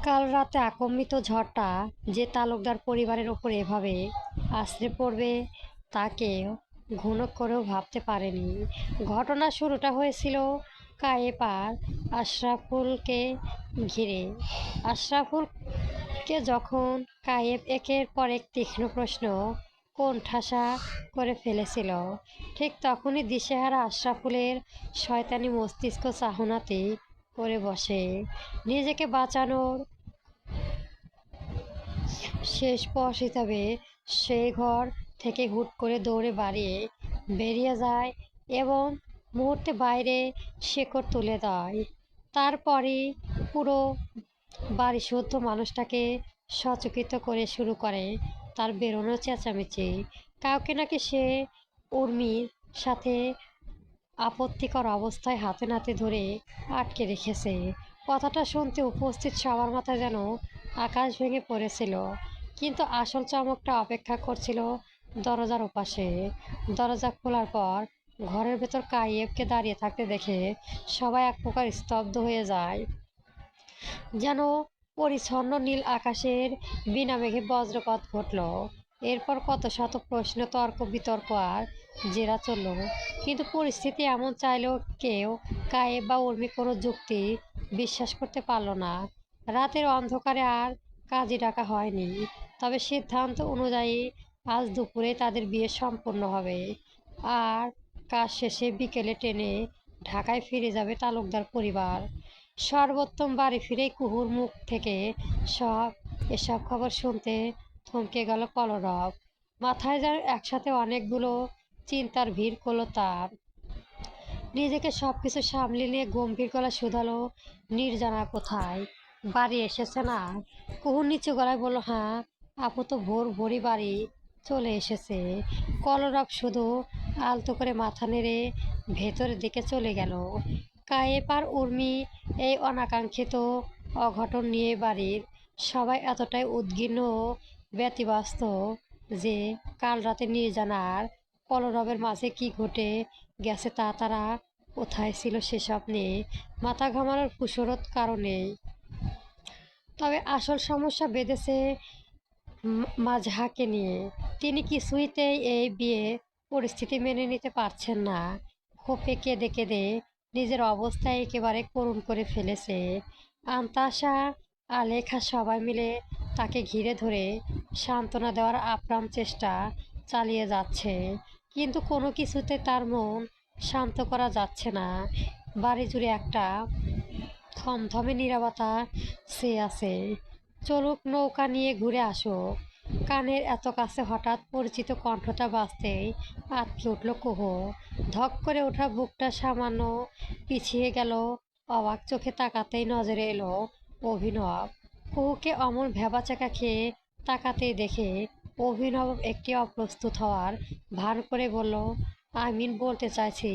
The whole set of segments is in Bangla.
কাল রাতে আকম্মিত ঝড়টা যে তালুকদার পরিবারের ওপর এভাবে আছড়ে পড়বে তা কেউ ঘুণক করেও ভাবতে পারেনি। ঘটনার শুরুটা হয়েছিল কায়েব আর আশরাফুলকে ঘিরে। আশরাফুলকে যখন কায়েব একের পর এক তীক্ষ্ণ প্রশ্ন কোণঠাসা করে ফেলেছিল, ঠিক তখনই দিশেহারা আশরাফুলের শয়তানি মস্তিষ্ক চাহনাতে করে বসে। নিজেকে বাঁচানোর শেষ পথ হিসাবে সে ঘর থেকে হুট করে দৌড়ে বেরিয়ে যায় এবং মুহূর্তে বাইরে শেকড় তুলে দেয়। তারপরই পুরো বাড়ি শুদ্ধ মানুষটাকে সচকিত করে শুরু করে তার বেরোনো চেঁচামেচি। কাউকে নাকি সে উর্মির সাথে আপত্তিকর অবস্থায় হাতে নাতে ধরে আটকে রেখেছে। কথাটা শুনতে উপস্থিত সবার মাথায় যেন আকাশ ভেঙে পড়েছিল। কিন্তু আসল চমকটা অপেক্ষা করছিল দরজার ওপাশে। দরজা খোলার পর ঘরের ভেতর কাইয়েবকে দাঁড়িয়ে থাকতে দেখে সবাই এক প্রকার স্তব্ধ হয়ে যায়, যেন পরিচ্ছন্ন নীল আকাশের বিনা মেঘে বজ্রপাত ঘটল। এরপর কত শত প্রশ্ন, তর্ক বিতর্ক আর জেরা চলল, কিন্তু পরিস্থিতি এমন চাইলেও কেউ কায়েব বা উর্মি কোনো যুক্তি বিশ্বাস করতে পারল না। রাতের অন্ধকারে আর কাজী ডাকা হয়নি, তবে সিদ্ধান্ত অনুযায়ী আজ দুপুরে তাদের বিয়ে সম্পন্ন হবে আর কাজ শেষে বিকেলে ট্রেনে ঢাকায় ফিরে যাবে তালুকদার পরিবার। সর্বোত্তম বাড়ি ফিরেই কুহুর মুখ থেকে এসব খবর শুনতে থমকে গেল কলরব। মাথায় যেন একসাথে অনেকগুলো চিন্তার ভিড় করলো তার। নিজেকে সবকিছু সামলে নিয়ে গম্ভীর গলা শুধালো, নির্জানা কোথায়? বাড়ি এসেছে না? কুহু নিচু গলায় বলল, হ্যাঁ আপু তো ভোরই বাড়ি চলে এসেছে। কলরব শুধু আলতো করে মাথা নেড়ে ভেতরের দিকে চলে গেল। কায়েব আর উর্মি এই অনাকাঙ্ক্ষিত অঘটন নিয়ে বাড়ির সবাই এতটাই উদ্বিগ্ন ও ব্যতিব্যস্ত যে কাল রাতে নির্জানা আর কলরবের মাঝে কি ঘটে গেছে তা তারা কোথায় ছিল সেসব নিয়ে মাথা ঘামানোর ফুসরত কারণেই। তবে আসল সমস্যা বেঁধেছে মাজহাকে নিয়ে। তিনি কিছুতেই এই বিয়ে পরিস্থিতি মেনে নিতে পারছেন না। ক্ষোভে কেঁদে কেঁদে নিজের অবস্থা একেবারে করুণ করে ফেলেছে। আন্তাসা, আলেখা সবাই মিলে তাকে ঘিরে ধরে সান্ত্বনা দেওয়ার আপ্রাণ চেষ্টা চালিয়ে যাচ্ছে, কিন্তু কোনো কিছুতে তার মন শান্ত করা যাচ্ছে না। বাড়ি জুড়ে একটা থমথমে নীরবতা চেয়ে আছে। চলুক, নৌকা নিয়ে ঘুরে আসুক। কানের এত কাছে হঠাৎ পরিচিত কণ্ঠটা বাজতেই আঁতকে উঠল কুহু। ধক করে ওঠা বুকটা সামান্য পিছিয়ে গেল। অবাক চোখে তাকাতেই নজরে এলো অভিনব। কুহুকে অমন ভ্যাবাচাকা খেয়ে তাকাতেই দেখে অভিনব একটি অপ্রস্তুত হওয়ার ভান করে বলল, আমিন বলতে চাইছি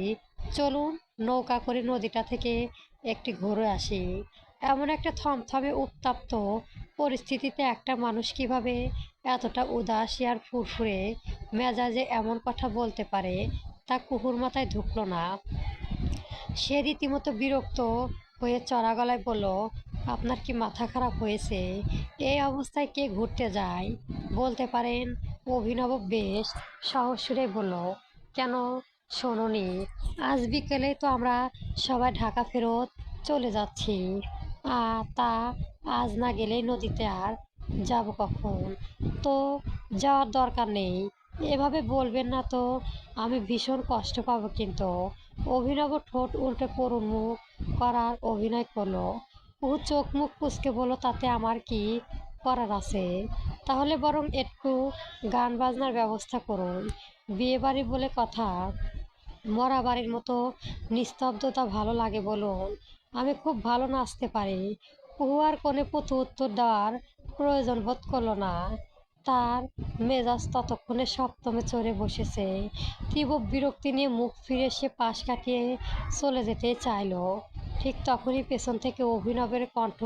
চলুন নৌকা করে নদীটা থেকে একটি ঘুরে আসি। এমন একটা থমথমে উত্তপ্ত পরিস্থিতিতে একটা মানুষ কিভাবে এতটা উদাসী আর ফুরফুরে মেজাজে এমন কথা বলতে পারে তা কুহুর মাথায় ঢুকলো না। সে রীতিমতো বিরক্ত হয়ে চড়া গলায় বলল, আপনার কি মাথা খারাপ হয়েছে? এই অবস্থায় কে ঘুরতে যায় বলতে পারেন? অভিনব বেশ সহজ সুরে বলল, কেন শোনোনি? আজ বিকেলে তো আমরা সবাই ঢাকা ফেরত চলে যাচ্ছি। তা আজ না গেলেই নদীতে আর যাব কখন? তো যাওয়ার দরকার নেই। এভাবে বলবেন না তো, আমি ভীষণ কষ্ট পাবো কিন্তু। অভিনব ঠোঁট উল্টে করুণ মুখ করার অভিনয় করলো। ও চোখ মুখ কুঁচকে বলল, তাতে আমার কি করার আছে? তাহলে বরং একটু গান বাজনার ব্যবস্থা করুন। বিয়ে বাড়ি বলে কথা, মরা বাড়ির মতো নিস্তব্ধতা ভালো লাগে বলুন? আমি খুব ভালো নাচতে পারি। কুহু আর কোণে প্রতি উত্তর দেওয়ার প্রয়োজন বোধ করল না। তার মেজাজ ততক্ষণে সপ্তমে চড়ে বসেছে। তীব্র বিরক্তি নিয়ে মুখ ফিরে সে পাশ কাটিয়ে চলে যেতে চাইল। ঠিক তখনই পেছন থেকে অভিনবের কণ্ঠ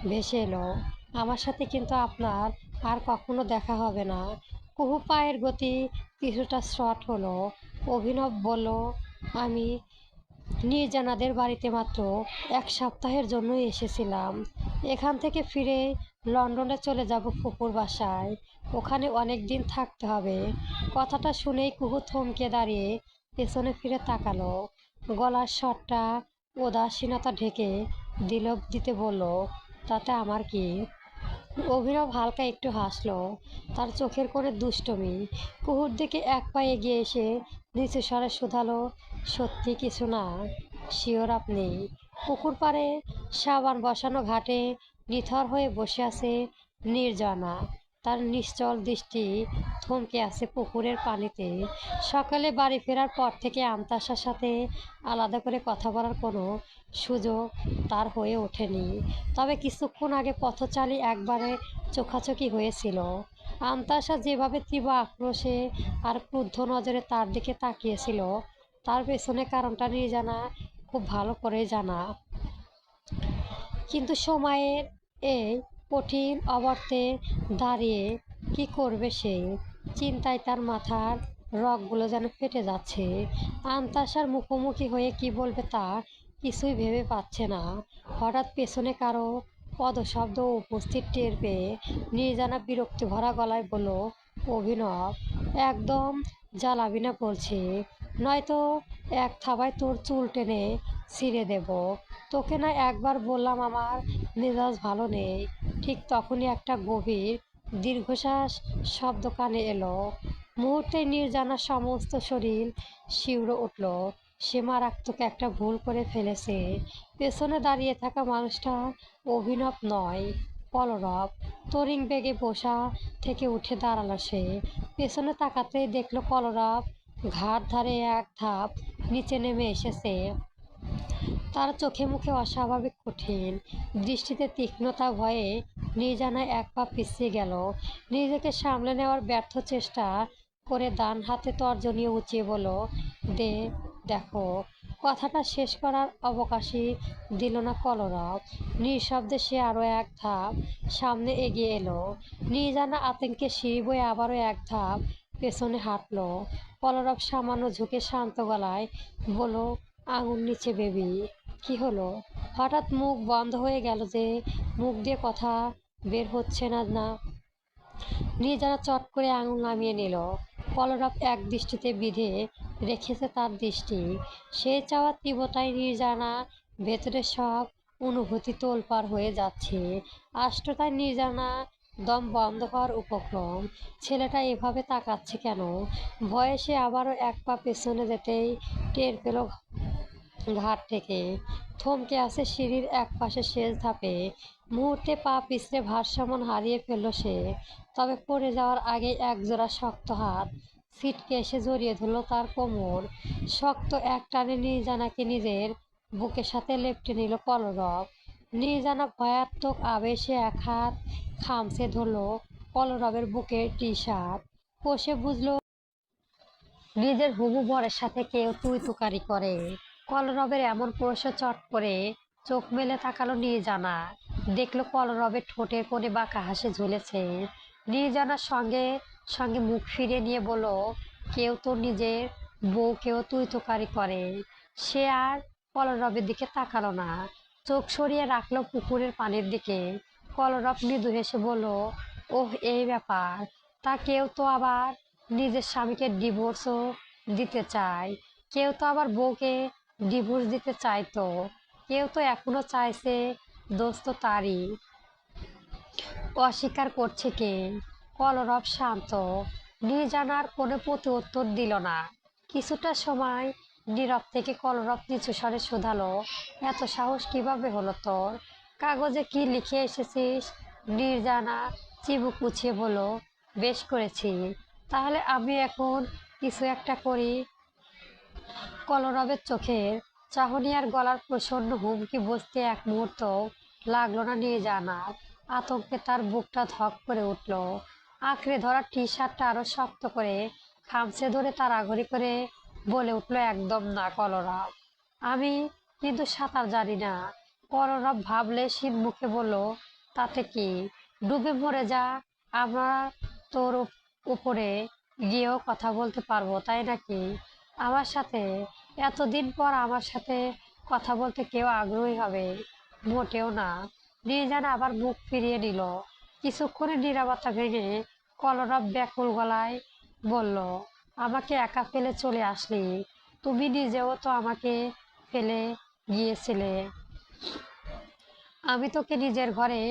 ভেসে এলো, আমার সাথে কিন্তু আপনার আর কখনো দেখা হবে না। কুহু পায়ের গতি কিছুটা শর্ট হলো। অভিনব বলল, আমি নির্জানাদের বাড়িতে মাত্র 1 সপ্তাহের জন্য এসেছিলাম। এখান থেকে ফিরে লন্ডনে চলে যাব ফুপুর বাসায়। ওখানে অনেক দিন থাকতে হবে। কথাটা শুনেই কুহু থমকে দাঁড়িয়ে পেছনে ফিরে তাকালো। গলার স্বরটা উদাসীনতা ঢেকে দিতে বলল, তাতে আমার কি? অভিনব হালকা একটু হাসলো, তার চোখের কোণে দুষ্টুমি। কুহুর দিকে এক পা এগিয়ে এসে নিচু স্বরে শুধালো, সত্যি কিছু না? শিওর আপনি? পুকুর পাড়ে সাবান বসানো ঘাটে নিথর হয়ে বসে আছে নির্জনা। তার নিশ্চল দৃষ্টি থমকে আছে পুকুরের পানিতে। সকালে বাড়ি ফেরার পর থেকে আমতাসার সাথে আলাদা করে কথা বলার কোনো সুযোগ তার হয়ে ওঠেনি। তবে কিছুক্ষণ আগে পথচারী একবারে চোখাচোখি হয়েছিল। আমতাসা যেভাবে তীব্র আক্রোশে আর ক্রুদ্ধ নজরে তার দিকে তাকিয়েছিল, তার পেছনে কারণটা নির্জানা খুব ভালো করে জানা। কিন্তু সময়ের এই কঠিন অবর্তে দাঁড়িয়ে কি করবে সে? চিন্তায় তার মাথার রগগুলো যেন ফেটে যাচ্ছে। আমতাসার মুখোমুখি হয়ে কি বলবে তা কিছুই ভেবে পাচ্ছে না। হঠাৎ পেছনে কারো পদশব্দ উপস্থিত টের পেয়ে নির্জানা বিরক্তি ভরা গলায় বলল, অভিনব, একদম জ্বালাবি না বলছি, নয়তো এক থাবায় তোর চুল টেনে ছিঁড়ে দেব। তোকে না একবার বললাম আমার মেজাজ ভালো নেই। ঠিক তখনই একটা গভীর দীর্ঘশ্বাস শব্দ কানে এলো। মুহূর্তে নির্জানার সমস্ত শরীর শিউরে উঠল। সে মারাত্মক একটা ভুল করে ফেলেছে। পেছনে দাঁড়িয়ে থাকা মানুষটা অভিনব নয়, কলরব। তরিং বেগে বসা থেকে উঠে দাঁড়ালো সে। পেছনে তাকাতেই দেখলো কলরব ঘাট ধারে এক ধাপ নিচে নেমে এসেছে। তার চোখে মুখে অস্বাভাবিক কঠিন দৃষ্টিতে তীক্ষ্ণতা ভয়ে নির্জানা এক পা পিছিয়ে গেল। নিজেকে সামলে নেওয়ার ব্যর্থ চেষ্টা করে ডান হাতে তর্জনী উঁচিয়ে বলল, দে দেখো। কথাটা শেষ করার অবকাশই দিল না কলরব। নিঃশব্দে সে আরও এক ধাপ সামনে এগিয়ে এলো। নির্জানা আতঙ্কে সিঁড়ি বয়ে আবারও এক ধাপ পেছনে হাঁটলো। কলরব সামান্য ঝুঁকে শান্ত গলায় বলল, আঙুল নিচে বেবি। কি হলো? হঠাৎ মুখ বন্ধ হয়ে গেল যে? মুখ দিয়ে কথা বের হচ্ছে না না? নির্জানা চট করে আঙুল নামিয়ে নিল। কলরব এক দৃষ্টিতে বিঁধে রেখেছে তার দৃষ্টি। সেই চাওয়ার তীব্রতায় নির্জানা ভেতরের সব অনুভূতি তোলপাড় হয়ে যাচ্ছে। আষ্টতায় নির্জানা দম বন্ধ হওয়ার উপক্রম। ছেলেটা এভাবে তাকাচ্ছে কেন? ভয়ে সে আবারও এক পা পেছনে যেতেই টের পেল ঘাট থেকে থমকে আছে সিঁড়ির এক পাশে শেষ ধাপে। মুহূর্তে পা পিছলে ভারসাম্য হারিয়ে ফেলল সে। তবে পড়ে যাওয়ার আগে একজোড়া শক্ত হাত ছিটকে এসে জড়িয়ে ধরল তার কোমর। শক্ত এক টানে নির্জানাকে নিজের বুকের সাথে লেপ্টে নিল কলরব। নির্জানা ভয়াত্মক আবেশে এক হাত খামচে ধরল কলরবের বুকের টি শার্ট। কষে বুঝলো নিজের হবু বরের সাথে কেউ তুই তুকারি করে। কলরবের এমন প্রশ্নে চট করে চোখ মেলে তাকালো নির্জানা। দেখলো কলরবের ঠোঁটের কোণে বাঁকা হাসি ঝুলেছে। নির্জানার সঙ্গে সঙ্গে মুখ ফিরিয়ে নিয়ে বলল, কেউ তো নিজের বউকেও তুই তুকারি করে। সে আর কলরবের দিকে তাকালো না, চোখ সরিয়ে রাখলো পুকুরের পানির দিকে। কলরব মৃদু হেসে বলল, ওহ এই ব্যাপার। তা কেউ তো আবার নিজের স্বামীকে ডিভোর্সও দিতে চায়। কেউ তো আবার বউকে ডিভোর্স দিতে চাইতো। কেউ তো এখনো চাইছে। দোস্ত তারই। অস্বীকার করছে কে? কলরব শান্ত। নির্জানার কোনো প্রতি উত্তর দিল না। কিছুটা সময় নীরব থেকে কলরব নিচু স্বরে শুধালো, এত সাহস কিভাবে হলো তোর? কাগজে কি লিখে এসেছিস? নির্জানা চিবুক উঁচিয়ে বলল, বেশ করেছি। তাহলে আমি এখন কিছু একটা করি। কলরবের চোখের চাহনি আর গলার প্রচণ্ড হুমকি বুঝতে এক মুহূর্ত লাগলো না নির্জানার। আতঙ্কে তার বুকটা ধক করে উঠল। আঁকড়ে ধরা টি শার্টটা আরো শক্ত করে খামচে ধরে তাড়াহুড়ি করে বলে উঠল, একদম না কলরব। আমি কিন্তু সাঁতার জানি না। কলরব ভাবলে শীত মুখে বলল, তাতে কি? ডুবে মরে যা। আমরা তোর উপরে গিয়েও কথা বলতে পারবো, তাই নাকি? আমার সাথে এতদিন পর আমার সাথে কথা বলতে কেউ আগ্রহী হবে? মোটেও না। নির্জান আবার মুখ ফিরিয়ে নিল। কিছুক্ষণের নীরবতা ভেঙে কলরব ব্যাকুল গলায় বলল, আমাকে একা ফেলে চলে আসলি? তুমি নিজেও তো আমাকে ফেলে গিয়েছিলে। আমি তোকে নিজের ঘরে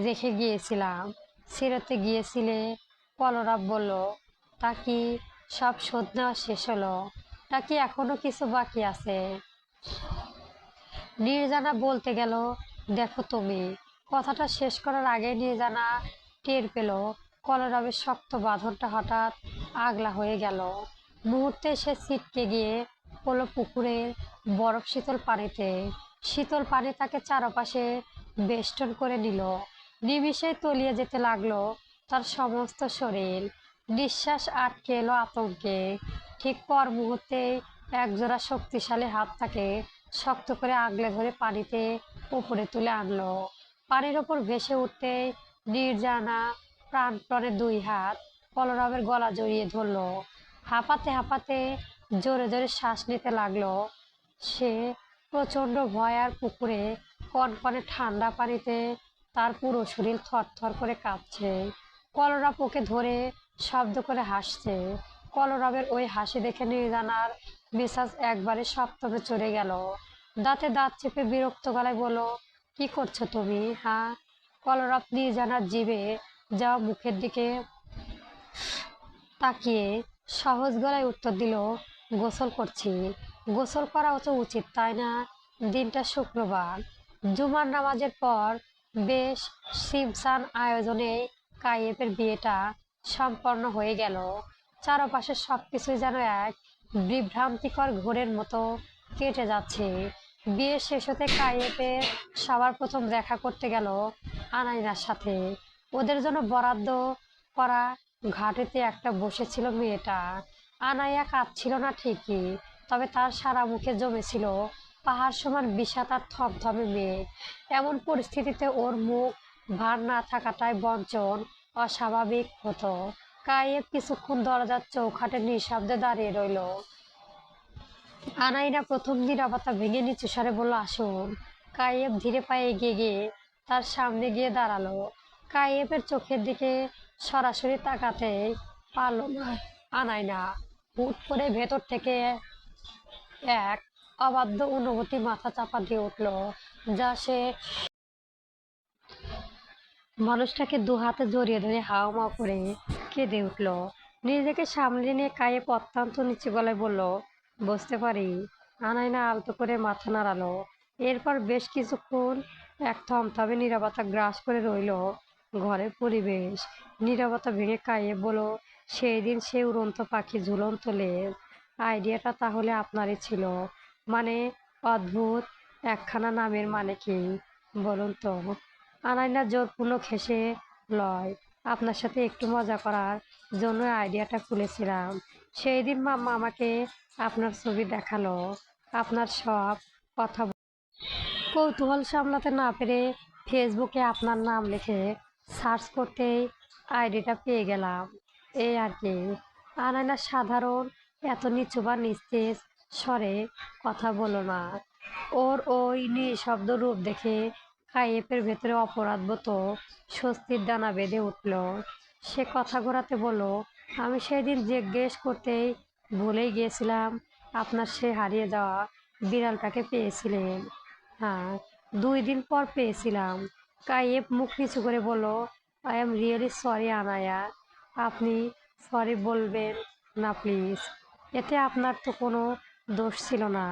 রেখে গিয়েছিলাম, ছেড়েতে গিয়েছিলে। কলরব বলল, তা কি সব শোধ নেওয়া শেষ হলো, নাকি এখনো কিছু বাকি আছে? নির্জানা বলতে গেল, দেখো তুমি। কথাটা শেষ করার আগে নির্জানা টের পেল কলরবের শক্ত বাঁধনটা হঠাৎ আগলা হয়ে গেল। মুহূর্তে সে ছিটকে গিয়ে পড়ল পুকুরের বরফ শীতল পানিতে। শীতল পানি তাকে চারপাশে বেষ্টন করে নিল। নিমিষে তলিয়ে যেতে লাগলো তার সমস্ত শরীর। নিঃশ্বাস আটকে এলো আতঙ্কে। ঠিক পর মুহূর্তেই একজোড়া শক্তিশালী হাত তাকে শক্ত করে আগলে ধরে পানিতে উপরে তুলে আনলো। পানির ওপর ভেসে উঠতেই নির্জানা প্রাণপণে দুই হাত কলরবের গলা জড়িয়ে ধরলো। হাঁপাতে হাঁপাতে জোরে জোরে শ্বাস নিতে লাগলো সে। প্রচন্ড ভয় আর পুকুরে কনকনে ঠান্ডা পানিতে তার পুরো শরীর থরথর করে কাঁপছে। কলরব ওকে ধরে শব্দ করে হাসছে। কলরবের ওই হাসি দেখে নির্জানার মেজাজ একবারে সপ্তমে চড়ে গেল। দাঁতে দাঁত চেপে বিরক্ত গলায় বলল, কি করছো তুমি? হ্যাঁ? কলরব নির্জানার জিভে যাওয়া মুখের দিকে তাকিয়ে সহজ গলায় উত্তর দিল, গোসল করছি। গোসল করা তো উচিত, তাই না? দিনটা শুক্রবার, জুমার নামাজের পর বেশ শিবসান আয়োজনে কাইয়েপের বিয়েটা সম্পন্ন হয়ে গেল। চারপাশের সবকিছুই যেন এক বিভ্রান্তিকর ঘোরের মতো কেটে যাচ্ছে। বিয়ে শেষ হতে কাইয়েপের সবার প্রথম দেখা করতে গেল আনাইনার সাথে। ওদের জন্য বরাদ্দ করা ঘাটেতে একটা বসেছিল মেয়েটা। আনাইয়া কাঁদছিল না ঠিকই, তবে তার সারা মুখে জমেছিল পাহাড় সমান বিষাদ আর থমথমে মেয়ে। এমন পরিস্থিতিতে ওর মুখ ভার না থাকাটাই বঞ্চন অস্বাভাবিক হতো। কায়েব কিছুক্ষণ দরজার চৌখাটে নিঃশব্দে দাঁড়িয়ে রইল। আনাইনা প্রথম নীরবতা ভেঙে নিচু স্বরে বলল, আসুন। কায়েব ধীরে পায়ে এগিয়ে গিয়ে তার সামনে গিয়ে দাঁড়ালো। কায়েবের চোখের দিকে সরাসরি তাকাতে পারল না আনাইনা। হুট করে ভেতর থেকে এক অবাধ্য অনুভূতি মাথা চাপা দিয়ে উঠল, যা সে মানুষটাকে দু হাতে জড়িয়ে ধরে হাওমাও করে কেঁদে উঠল। নিজেকে সামলে নিয়ে কায়েব অত্যন্ত নিচু গলায় বলল, বুঝতে পারি। আনাইনা আলতো করে মাথা নাড়ালো। এরপর বেশ কিছুক্ষণ এক থমথমে নীরবতা গ্রাস করে রইল ঘরের পরিবেশ। নীরবতা ভেঙে কায়েব বলল, সেই দিন সে উড়ন্ত পাখি ঝুলন্ত লেজ আইডিয়াটা তাহলে আপনারই ছিল? মানে, অদ্ভুত একখানা নামের মানে কি বলুন তো? আনাইনা জোরপূর্ণ হেসে লয়, আপনার সাথে একটু মজা করার জন্য আইডিয়াটা খুলেছিলাম। সেই দিন মাম্মা আমাকে আপনার ছবি দেখালো, আপনার সব কথা। কৌতূহল সামলাতে না পেরে ফেসবুকে আপনার নাম লিখে সার্চ করতেই আইডিটা পেয়ে গেলাম, এই আর কি। আনাইনা সাধারণ এত নিচু বা নিস্তেজ স্বরে কথা বলো না। ওর ওই নিঃশব্দ রূপ দেখে কাইয়েপের ভেতরে অপরাধবোধ স্বস্তির ডানা বেঁধে উঠল। সে কথা ঘোরাতে বলল, আমি সেদিন জিজ্ঞেস করতেই ভুলেই গিয়েছিলাম আপনার সে হারিয়ে যাওয়া বিড়ালটাকে পেয়েছিলেন। হ্যাঁ, 2 দিন পর পেয়েছিলাম। কাইয়েব মুখ নিচু করে বলল, I am really sorry Anaya. আপনি সরি বলবেন না প্লিজ। এতে আপনার তো কোনো দোষ ছিল না।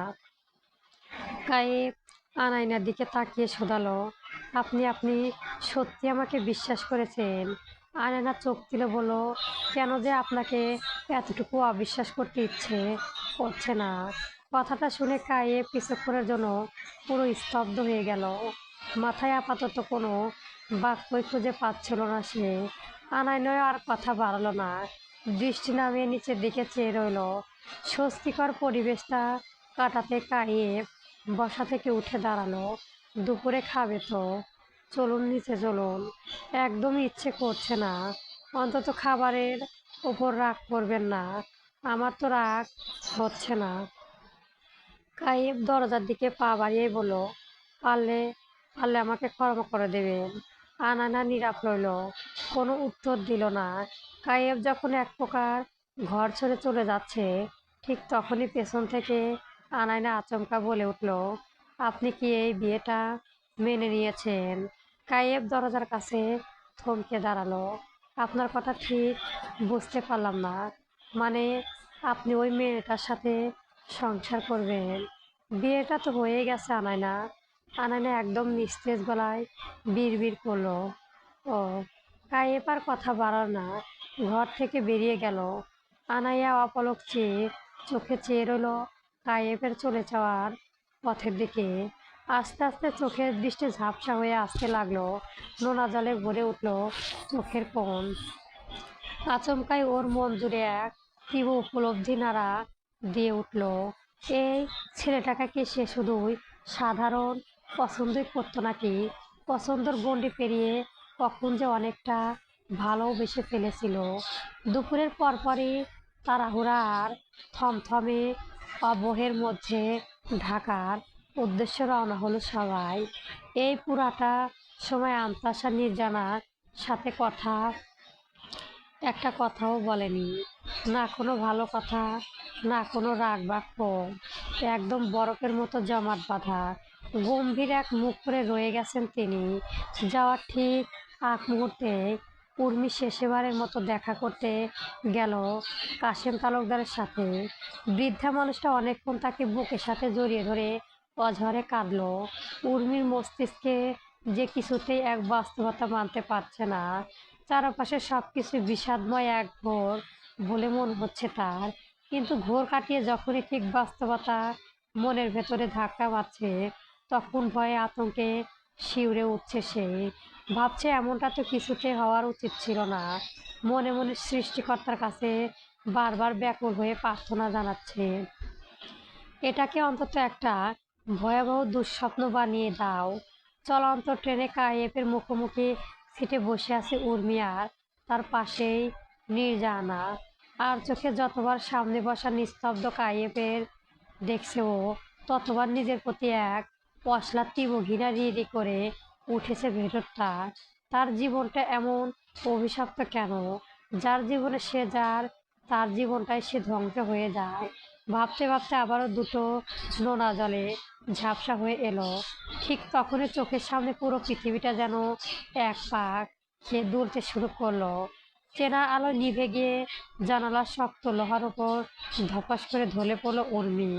কায়েব আনাইনার দিকে তাকিয়ে শোধালো, আপনি আপনি সত্যি আমাকে বিশ্বাস করেছেন? আনাইনা চোখ তুলে বলল, কেন যে আপনাকে এতটুকু অবিশ্বাস করতে ইচ্ছে করছে না। কথাটা শুনে কায়েব কিছুক্ষণের জন্য পুরো স্তব্ধ হয়ে গেল। মাথায় আপাতত কোনো বাক্যই খুঁজে পাচ্ছিল না সে। আনাইনয় আর কথা বাড়ালো না, দৃষ্টি নামিয়ে নিচের দিকে চেয়ে রইল। স্বস্তিকর পরিবেশটা কাটাতে কায়েব বসা থেকে উঠে দাঁড়ালো। দুপুরে খাবে তো? চলুন নিচে চলুন। একদমই ইচ্ছে করছে না। অন্তত খাবারের উপর রাগ করবেন না। আমার তো রাগ হচ্ছে না। কাইব দরজার দিকে পা বাড়িয়ে বলল, পারলে পারলে আমাকে ক্ষমা করে দেবেন। আনানা নীরব রইল, কোনো উত্তর দিল না। কাইব যখন এক প্রকার ঘর ছেড়ে চলে যাচ্ছে, ঠিক তখনই পেছন থেকে আনাইনা আচমকা বলে উঠল, আপনি কি এই বিয়েটা মেনে নিয়েছেন? কাইব দরজার কাছে থমকে দাঁড়ালো। আপনার কথা ঠিক বুঝতে পারলাম না। মানে, আপনি ওই মেয়েটার সাথে সংসার করবেন? বিয়েটা তো হয়ে গেছে আনাইনা। আনাইনা একদম নিস্তেজ গলায় বিড়বিড় করলো। ও। কাইয়েপ আর কথা বাড়াল না, ঘর থেকে বেরিয়ে গেল। আনাইয়া অপলক চোখে চেয়ে রইল কাইয়েপের চলে যাওয়ার পথের দিকে। আস্তে আস্তে চোখের দৃষ্টি ঝাপসা হয়ে আসতে লাগলো। নোনা জলে ভরে উঠল চোখের কোণ। আচমকাই ওর মন জুড়ে এক তীব্র উপলব্ধি নাড়া দিয়ে উঠল। এই ছেলেটাকে কি সে শুধুই সাধারণ পছন্দই করতো, নাকি পছন্দর গণ্ডি পেরিয়ে কখন যে অনেকটা ভালোবেসে ফেলেছিল? দুপুরের পরপরই তাড়াহুড়া আর থমথমে আবহের মধ্যে ঢাকার উদ্দেশ্যে রওনা হলো সবাই। এই পুরাটা সময় আমতাসা নির্জানার সাথে একটা কথাও বলেনি। না কোনো ভালো কথা, না কোনো রাগ বাক্য। একদম বরফের মতো জমাট বাঁধা গম্ভীর এক মুখ করে রয়ে গেছেন তিনি। যাওয়ার ঠিক আগ মুহূর্তে উর্মি শেষবারের মতো দেখা করতে গেল কাশেম তালুকদারের সাথে। বৃদ্ধা মানুষটা অনেকক্ষণ তাকে বুকের সাথে জড়িয়ে ধরে অঝরে কাঁদলো। উর্মির মস্তিষ্কে যে কিছুতেই এক বাস্তবতা মানতে পারছে না। চারপাশে সবকিছু বিষাদময় এক ঘোর বলে মনে হচ্ছে তার। কিন্তু ঘোর কাটিয়ে যখনই ঠিক বাস্তবতা মনের ভেতরে ধাক্কা মারছে, তখন ভয়ে আতঙ্কে শিউরে উঠছে সে। ভাবছে এমনটা তো কিছুতে হওয়ার উচিত ছিল না। মনে মনে সৃষ্টিকর্তার কাছে বারবার ব্যাকুল হয়ে প্রার্থনা জানাচ্ছে, এটাকে অন্তত একটা ভয়াবহ দুঃস্বপ্ন বানিয়ে দাও। চলন্ত ট্রেনে কাইয়েফের মুখোমুখি সিটে বসে আছে উর্মি, আর তার পাশেই নির্জানা। আর চোখে যতবার সামনে বসা নিস্তব্ধ কাইয়েফের দেখছে ও, ততবার নিজের প্রতি এক পশলা তীব্র ঘৃণা রিরি করে উঠেছে ভেতরটা। তার জীবনটা এমন অভিশপ্ত কেন? যার জীবনে সে যার, তার জীবনটাই সে ধ্বংস হয়ে যায়। ভাবতে ভাবতে আবারও দুটো নোনা জলে ঝাপসা হয়ে এলো। ঠিক তখনই চোখের সামনে পুরো পৃথিবীটা যেন এক পাক খেয়ে দুলতে শুরু করলো। চেনা আলো নিভে গিয়ে জানালার শক্ত লোহার ওপর ধপাস করে ঢলে পড়লো উর্মি।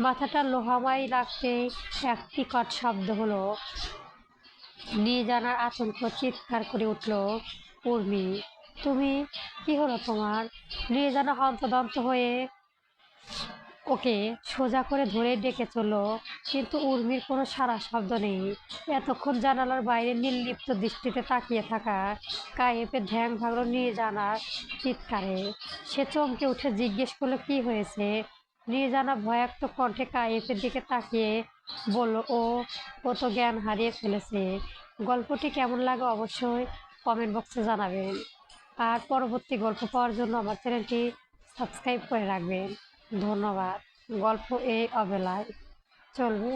মাথাটা লোহাময় লাগতে এক বিকট শব্দ হলো। নিয়ে জানার আতঙ্ক চিৎকার করে উঠল, উর্মি, তুমি, কি হলো তোমার? নিয়ে জানা হন্তদন্ত হয়ে ওকে সোজা করে ধরে ডেকে চলল, কিন্তু উর্মির কোনো সাড়া শব্দ নেই। এতক্ষণ জানালার বাইরে নির্লিপ্ত দৃষ্টিতে তাকিয়ে থাকা কায়েপের ধ্যান ভাঙল নিয়ে জানার চিৎকারে। সে চমকে উঠে জিজ্ঞেস করলো, কি হয়েছে? নিয়ে জানা ভয়াক্ত কণ্ঠে কায়েপের দিকে তাকিয়ে বলল, ও তো জ্ঞান হারিয়ে ফেলেছে। গল্পটি কেমন লাগে অবশ্যই কমেন্ট বক্সে জানাবেন। আর পরবর্তী গল্প পাওয়ার জন্য আমার চ্যানেলটি সাবস্ক্রাইব করে রাখবেন। ধন্যবাদ। গল্প এই অবেলায় চলবে।